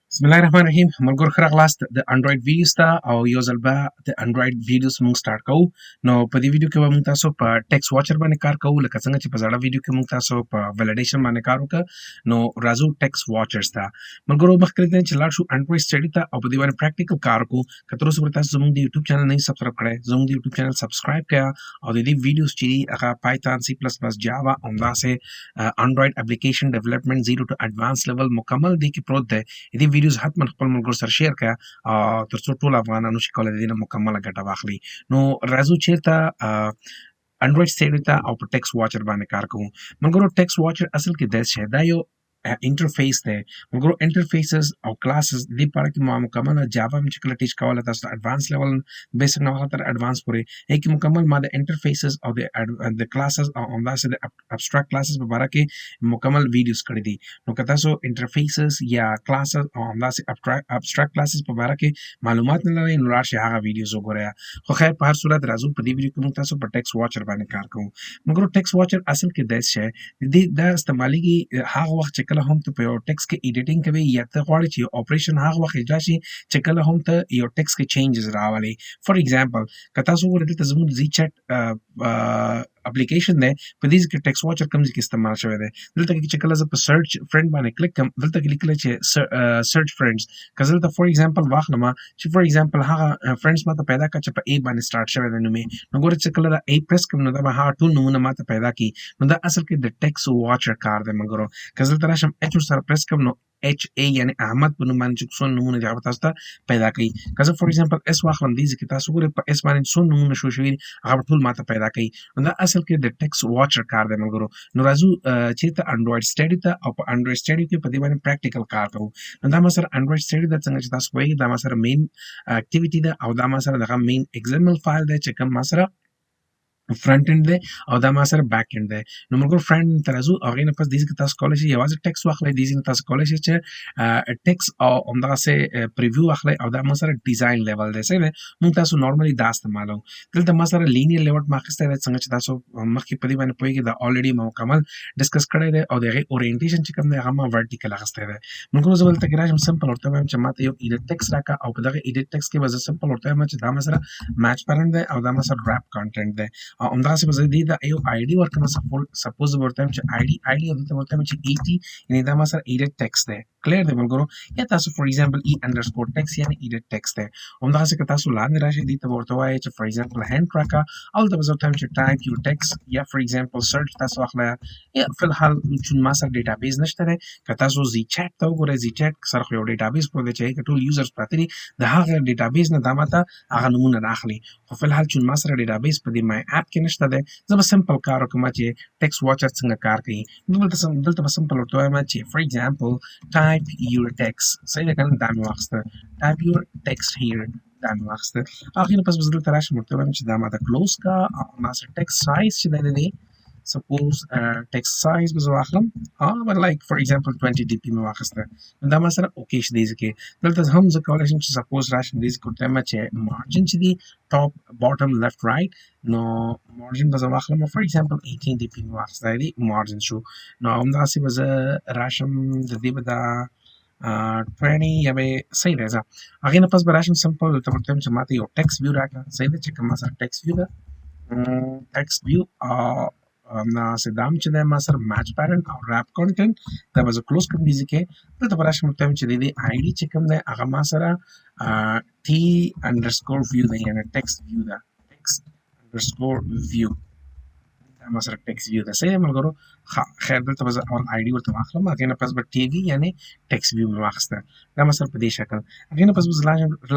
Bismillahirrahmanirrahim. Mulgur khara class the Android videos ta او یو ځل به د Android videos مونږ سٹارټ کوو. نو په دې ویډیو کې به مونږ تاسو په ټیکس واچر باندې کار کوو، لکه څنګه چې په زړه ویډیو کې مونږ تاسو په ویلیډیشن باندې کار وکړ. نو راځو ټیکس واچرز ته. ملګرو مخکې ته چې لاړ شو Android study ته او په دې باندې پریکټیکل کار کوو. که تر اوسه پورې تاسو زموږ د یوټیوب چینل نه سبسکرایب کړئ، زموږ د یوټیوب چینل سبسکرایب کړئ او د دې ویډیوز چې دي هغه Python C++ Java او همداسې Android application development 0 to advanced level مکمل دی کې پروت دی. دې ویډیوز حتما خپل ملګرو سره شیر کړه ترڅو ټول افغانانو شي کولای دې نه مکمله ګټه واخلي. نو راځو چیرته انډراید سټډي ته او په ټیکس واچر باندې کار کوو. ملګرو ټیکس واچر اصل کې داسې شی دا یو انټرفیس دی. ملګرو انټرفیسز او کلاسز دې لپاره کې ما مکمله جاوا هم چې کله ټیچ کوله تاسو ته اډوانس لیول بیسک نه تر اډوانس پورې کې مکمل ما د انټرفیسز او د کلاسز او همداسې د ابستراکټ کلاسز په اړه کې مکمل ویډیوز کړی دي. نو که تاسو انټرفیسز یا کلاسز او همداسې ابستراکټ کلاسز په اړه کې معلومات نه لرئ نو راشئ هغه ویډیوز وګورئ. خو خیر په هر صورت راځو په دې ویډیو کې موږ تاسو په ټیکس واچر باندې کار کوو. مګر ټیکس واچر اصل کې داسې شی دا استعمالېږي هغه وخت چې کله هم ته په یو ټیکس کې ایډیټینګ کوي یا ته غواړې چې یو اپریشن هغه وخت اجرا شي چې کله هم ته یو ټیکس کې چینجز راولي. فار ایگزامپل که تاسو وګورئ دلته زموږ زی چټ اپلیکیشن دی، په دې کې ټیکس واچر کوم ځای کې استعمال شوی دی. دلته کې چې کله زه په سرچ فرند باندې کلیک کوم دلته کې لیکل چې سرچ فرندز، که زه دلته فار ایگزامپل واخلم چې فار ایگزامپل هغه فرندز ماته پیدا کړه چې په ای باندې سٹارټ شوی دی نوم یې، نو ګوره چې کله دا ای پریس کوم نو دا به هغه ټول نومونه ماته پیدا کړي. نو دا اصل کې د ټیکس واچر کار دی. مګرو که زه دلته راشم اچ سره پریس کوم نو اچ ای یعنی احمد په نوم باندې چې څو نومونه دي هغه تاسو ته پیدا کوي. که زه فار ایگزامپل اس واخلم دې ځکه تاسو ګورئ په اس باندې څو نومونه شو شوي هغه ټول ماته پیدا کوي. نو دا اصل کې د ټیکس واچر کار دی. مګرو نو راځو چې ته انډراید سټډي ته او په انډراید سټډي کې په دې باندې پریکټیکل کار کوو. نو دا ما سره انډراید سټډي د څنګه چې تاسو وایي دا ما سره مین اکټیویټي ده او دا ما سره دغه مین ایگزامپل فایل دی چې کوم ما سره فرنٹ اینڈ دی او دا ما سره بیک اینڈ دی. نو موږ فرنٹ اینڈ ته راځو هغې نه پس دې کې تاسو کولی شئ یوازې ټیکس واخلئ، دې نه تاسو کولی شئ چې ټیکس او همدغسې پریویو واخلئ او دا ما سره ډیزاین لیول دی. صحیح دی، موږ تاسو نارملي دا استعمالوو. دلته ما سره لینیر لیوټ ما اخیستی دی څنګه چې تاسو مخکې په دې باندې پوهېږئ دا الریډي ما مکمل ډسکس کړی دی او د هغې اورینټیشن چې کوم دی هغه ما ورټیکل اخیستی دی. ملګرو زه به دلته کې راشم سمپل ورته وایم چې ما ته یو ایډیټ ټیکس راکړه او په دغه ایډیټ ټیکس کې به زه سمپل ورته وایم چې دا ما سره میچ پیرنټ دی او دا ما سره ریپ کانټینټ دی او همدغسې به زه دې ته یو آی ډي ورکړم. سپوز به ورته وایم چې آی ډي او دلته ورته وایم چې 80 یعنې دا ما سره ایډیټ ټیکس دی. کلیر دی ملګرو؟ یا تاسو فار ایگزامپل ای انډرسکور ټیکس یعنې ایډیټ ټیکس دی. همدغسې که تاسو لاندې راشئ دې ته به ورته وایئ چې فار ایگزامپل هینډ راکړه او دلته به زه ورته وایم چې ټایپ یور ټیکس یا فار ایگزامپل سرچ تاسو واخلئ. یا فلحال چون ما سره ډیټابیز نشته دی، که تاسو زی چیټ ته وګورئ زی چیټ سره خو یو ډیټابیز پروت دی چې هغې کې ټول یوزرز پراته دي، د هغه ډیټابیز نه دا ماته هغه نومونه راخلي. خو فلحال چون ما سره ډیټابیز په دې مای اپ کې نشته دی، زه به سمپل کار وکړم چې ټیکس واچر څنګه کار کوي. دلته به سمپل ورته وایم چې فار ایگزامپل ټایپ یور ټیکس. صحیح ده که نه؟ دا مې واخیسته ټایپ یور ټیکس هیر دا مې واخیسته. هغې نه پس به زه دلته راشم ورته وایم چې دا ماته کلوز کا او ما سره ټیکس سایز چې دی دی سپوز ټیکس سایز به زه واخلم لایک فار ایگزامپل 20 ډي پي مې واخیسته. نو دا ما سره اوکې شي. دې کې دلته هم زه کولی شم چې سپوز راشم دې کې ورته وایم چې مارجن چې دی ټاپ باټم لیفټ رایټ، نو مارجن به زه واخلم فار ایگزامپل 18 ډي پي مې واخیستی دی مارجن شو. نو همداسې به زه راشم د دې به دا 20 یا به صحیح دی. زه هغې نه پس به راشم سمپل دلته ورته وایم چې ما ته یو ټیکس ویو راکړه. صحیح ده چې کوم ما سره ټیکس ویو ده ټیکس ویو همداسې دا هم چې دی ما سره میچ پیرنټ او ریپ کانټینټ دا به زه کلوز کړم. دې کې دلته به راشم ورته وایم چې د دې آی ډي چې کوم دی هغه ما سره ټي انډرسکور ویو دی یعنې ټیکس ویو ده ټیکس انډرسکور ویو دا ما سره ټیکس ویو ده. صحیح دی ملګرو؟ خیر دلته به زه اول آی ډي ورته واخلم، هغې نه پس به ټي وي یعنې ټیکس ویو مې واخیسته. دا ما سره په دې شکل. هغې نه پس به زه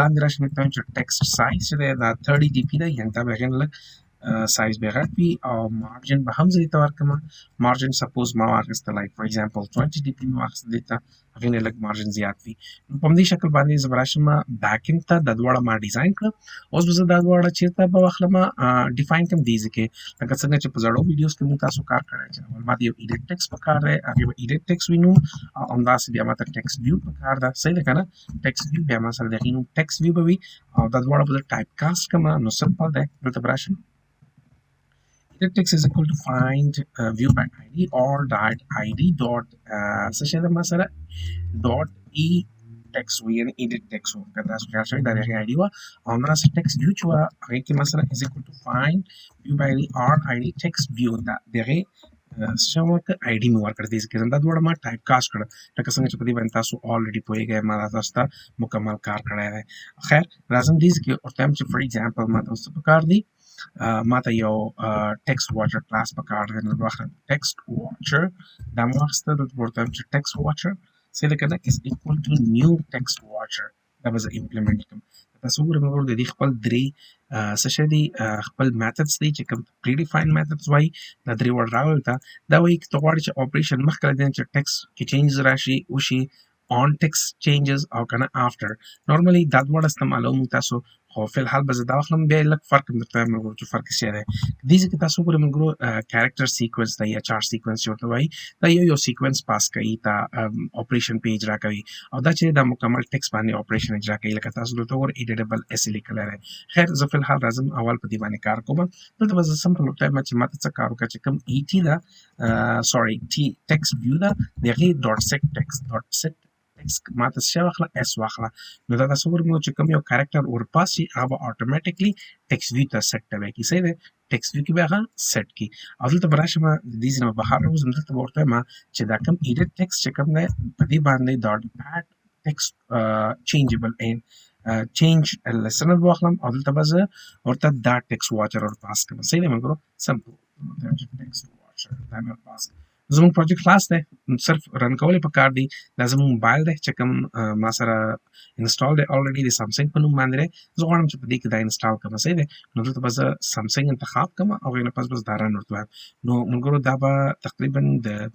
لاندې راشم ورته وایم چې ټیکس سایز چې دی دا 30 ډي پي دی یعنې دا به هغې نه لږ سایز به غټ وي او مارجن به هم زه دې ته ورکړم. مارجن سپوز ما واخیسته لایک فار ایگزامپل 20 ډي پي مې واخیسته دې ته هغې نه لږ مارجن زیات وي. نو په همدې شکل باندې زه به راشم بیک اینډ ته دا دواړه ما ډیزاین کړه. اوس به زه دا دواړه چېرته به واخلم ډیفاین کړم دې ځای کې لکه څنګه چې په زړو ویډیوز کې مونږ تاسو کار کړی چې اول ما ته یو ایډیټ ټیکس پکار دی هغې به ایډیټ ټیکس وینو او همداسې بیا ما ته ټیکس ویو پکار ده. صحیح ده که نه؟ ټیکس ویو بیا ما سره د هغې نوم ټیکس ویو به وي او دا دواړه به زه ټایپ کاسټ کړم. نو سمپل دی دلته به راشم text is equal to find view by id or dot id dot څه شی ده ما سره dot e text وي یعنی edit text وو که تاسو خیال شوی دا د هغې ID وه او همداسې text view چې وه هغې کې مثلا is equal to find view by ID or ID text view دا د هغې څه شی مې ورکړه ID مې ورکړه دې کې دا دواړه ما ټایپ کاسټ کړه لکه څنګه چې په دې باندې تاسو already پوهېږئ ما دا تاسو ته مکمل کار کړی دی خیر راځم دې کې ورته وایم چې for example ما ته اوس څه پکار دي ما ته یو text watcher class پکار دی نو واخلم text watcher دا مې واخیسته دلته ورته وایم چې text watcher څه ده که نه is equal to new text watcher دا به زه implement کړم تاسو وګورئ موږ د دې خپل درې څه شی دي خپل میتھډز دي چې کوم predefined methods وایي دا درې ور راغلل ته دا وایي که ته غواړې چې operation مخکې له دې نه چې text کې changes راشي وشي on text changes او که نه after normally دا دواړه استعمالوو موږ تاسو خو فی الحال به زه دا واخلم بیا لږ فرق هم درته وایم ملګرو چې فرق څه دی دې ځای کې تاسو وګورئ ملګرو کیریکټر سیکوینس دی یا چارټ سیکوینس چې ورته وایي دا یو سیکوینس پاس کوي تا اپریشن پیج راکوي او دا چې دا مکمل ټیکس باندې اپریشن اجرا کوي لکه تاسو دلته وګورئ ایډیټیبل اس لیکلی دی خیر زه فی الحال راځم اول په دې باندې کار کوم دلته به زه سمپل ورته وایم چې ماته څه کار وکړه چې کوم ای ټي ده سوري ټي ټیکسټ ویو ده د هغې ډاټ سیټ ټیکسټ ډاټ سیټ ما ته څه واخله اس واخله نو دا تاسو وګورئ چې کوم یو کریکټر ورپاس شي هغه به اتوماتیکلی ټیکسټ ویو ته سیټ کوي کی صحیح دی ټیکسټ ویو کې به هغه سیټ کی او دلته به راشم د دې ځای نه بهر راوځم دلته به ورته وایم چې دا کوم ایډیټ ټیکسټ چې کوم دی په دې باندې ډاټ اډ ټیکسټ چینجبل ان چینج لیسنر واخلم او دلته به زه ورته دا ټیکسټ واچر ورپاس کړم صحیح دی ملګرو سمپل ټیکسټ واچر دا مې ورپاس زموږ پروجیکټ خلاص دی صرف رن کول یې پکار دي دا زموږ موبایل دی چې کوم ما سره انسټال دی already د سامسنګ په نوم باندې دی زه غواړم چې په دې کې دا انسټال کړم صحیح دی نو دلته به زه سامسنګ انتخاب کړم او هغې نه پس به زه دا رن ورته وایم نو ملګرو دا به تقریبا د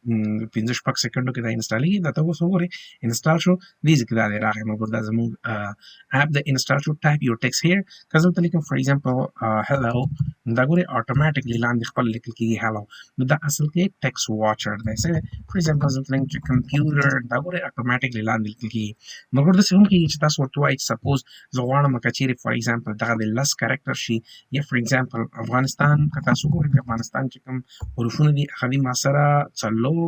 15 سکندو کې دا انسټالیږي دا ته اوس وګورئ انسټال شو دې ځای کې دا دی راغی ملګرو دا زموږ اپ د انسټال شو ټایپ یور ټیکسټ هیر که زه دلته لیکم فار ایگزامپل هلو دا ګورئ اتوماتیکلی لاندې خپل لیکل کېږي هلو نو دا اصل کې ټیکسټ واچر دی څه دی فار ایگزامپل زه دلته لیکم چې کمپیوټر دا ګورئ اتوماتیکلی لاندې لیکل کېږي مګر داسې هم کېږي چې تاسو ورته وایئ چې سپوز زه غواړم که چیرې فار ایگزامپل دغه د لس کریکټر شي یا فار ایگزامپل افغانستان که تاسو وګورئ د افغانستان چې کوم حروفونه دي هغه دي ما سره څلور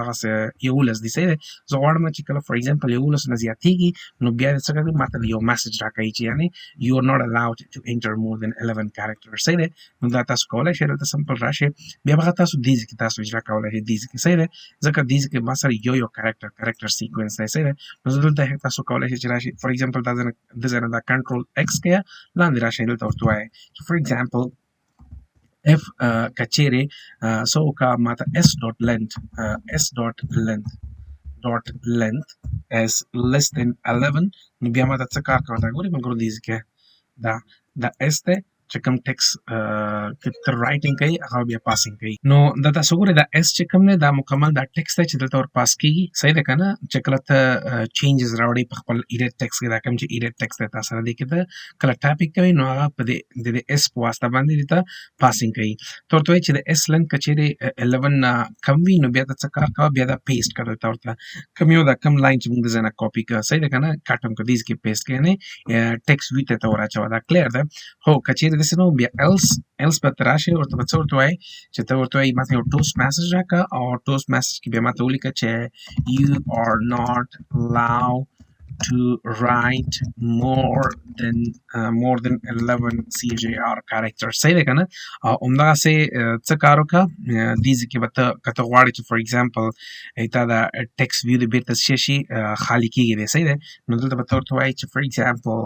دغسې 11 دي صحیح دی زه غواړم چې کله فار ایگزامپل 11 نه زیاتېږي نو بیا څه کوي ما ته یو میسج راکوي چې یعنې یو ار ناٹ الاؤډ ټو انټر مور دین 11 کریکټر صحیح دی نو دا تاسو کولی شئ دلته سمپل راشئ بیا به هغه تاسو دې ځای کې تاسو اجرا کولی شئ دې ځای کې صحیح دی ځکه دې ځای کې ما سره یو کریکټر سیکوینس دی صحیح دی نو زه دلته تاسو کولی شئ چې راشئ فار ایگزامپل دا ځای نه دا کنټرول ایکس کړئ لاندې راشئ دلته ورته وایئ چې فار ایگزامپل if kachere so ka mata s dot length is less than 11 نو بیا ماته څه کار کوه دا ګورئ ملګرو دې ځای کې دا اس دی چې کوم ټیکسټ کې ته رایټینګ کوي هغه بیا پاسینګ کوي نو دا تاسو ګورئ دا اس چې کوم دی دا مکمل دا ټیکسټ دی چې دلته ور پاس کېږي صحیح دی که نه چې کله ته چینجز راوړئ په خپل ایډیټ ټیکسټ کې دا کوم چې ایډیټ ټیکسټ دی تا سره دی کې ته کله ټایپینګ کوي نو هغه په د اس په واسطه باندې دې ته پاسینګ کوي ته ورته وایي چې د اس لینګ که چیرې 11 نه کم وي نو بیا ته څه کار کوه بیا دا پیسټ کړه دلته ورته کوم یو دا کم لاین چې موږ د ځای نه کاپي کړه صحیح دی که نه کټ هم کړه دې ځای کې پیسټ کړه یعنې ټیکسټ وي ته ور اچوه دا کلیر ده هو که چیرې داسې نه بیا ایلس به ته راشئ ورته به څه ورته وایي چې ته ورته وایي ما ته یو ټوسټ میسج راکړه او ټوسټ میسج کې بیا ما ته ولیکه چې you are not allowed to write more than 11 CHR characters صحیح دی که نه او همدغسې څه کار وکړه دې ځای کې به ته که ته غواړې چې فار ایگزامپل تا دا ټیکسټ ویو دې بېرته څه شي خالي کېږي دی صحیح دی نو دلته به ته ورته وایي چې فار ایگزامپل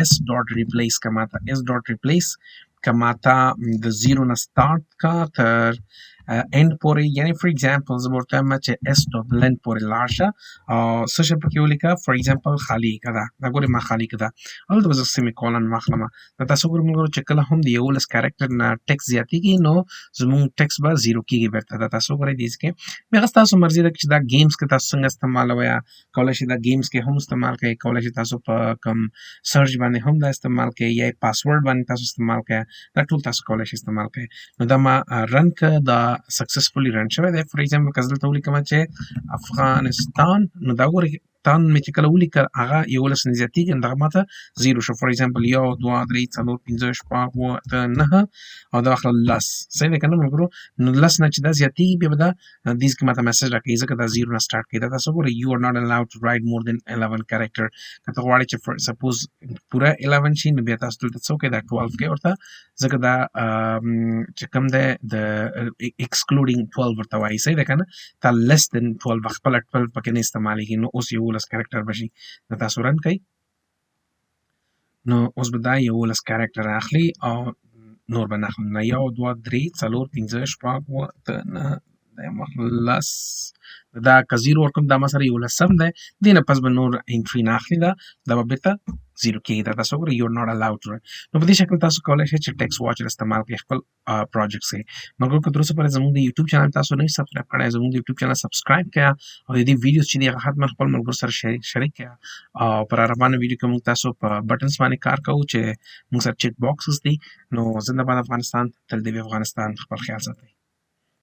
اس ډاټ ریپلیس که ماته اس ډاټ ریپلیس که ماته د زیرو نه سټارټ کا تر end پورې یعنې فار ایگزامپل زه به ورته وایم چې اس ډاټ لینت پورې لاړ شه او څه شی پکې ولیکه فار ایگزامپل خالي که ده دا ګورې ما خالي که ده هلته به زه سیمي کولن واخلم دا تاسو ګورئ ملګرو چې کله هم د 11 کریکټر نه ټیکسټ زیاتېږي نو زموږ ټیکسټ به زیرو کېږي بېرته دا تاسو ګورئ دې کې بیا ستاسو مرضي ده چې دا ګیمز کې تاسو څنګه استعمالوئ کولی شئ دا ګیمز کې هم استعمال کوئ کولی شئ تاسو په کوم سرچ باندې هم دا استعمال کوئ یا پاسورډ باندې تاسو استعمال کوئ دا ټول تاسو کولی شئ استعمال کوئ نو دا ما رن که دا سکسسفولي رن شوی دی فار ایگزامپل که زه دلته ولیکم چې افغانستان نو دا ګورئ تان مې چې کله ولیکل هغه 11 نه زیاتېږي نو دغه ماته 0 شو. فار ایگزامپل 1 2 3 4 5 6 7 8 9 او دا اخله 10. صحیح ده که نه ملګرو؟ نو 10 نه چې دا زیاتېږي بیا به دا دیز کې ماته میسج راکوي ځکه دا 0 نه سټارټ کوي. دا تاسو ګورئ you are not allowed to write more than 11 character. که ته غواړې چې سپوز پوره 11 شي نو بیا تاسو دلته څه وکړئ دا 12 کوئ ورته ځکه دا چې کوم دی د excluding 12 ورته وایي. صحیح ده که نه؟ تا less than 12 خپله 12 پکې نه استعمالېږي نو اوس 11 کرکټر به شي. نو تاسو رن کوئ نو اوس به دا 11 کرکټر اخلي او نور به نه اخلو. نه 1 2 3 4 5 6 7 8 9 10 دا که 0 ورکوم دا ما سره 11 دی دې نه پس به نور انټري نه اخلي دا به بېرته 0 کېږي. دا تاسو وګورئ you're not allowed to write. نو په دې شکل تاسو کولی شئ چې ټیکسټ واچر استعمال کړئ خپل پروجیکټس کې. مګر که تر اوسه پورې زموږ د یوټیوب چینل تاسو نه یې سبسکرایب کړی زموږ د یوټیوب چینل سبسکرایب کړئ او د دې ویډیوز چې دي هغه حتما خپل ملګرو سره شریک کړئ او په را روانه ویډیو کې موږ تاسو په بټنز باندې کار کوو چې موږ سره چیک باکسز دي. نو زنده باد افغانستان، تل دې وي افغانستان. خپل خیال ساتئ.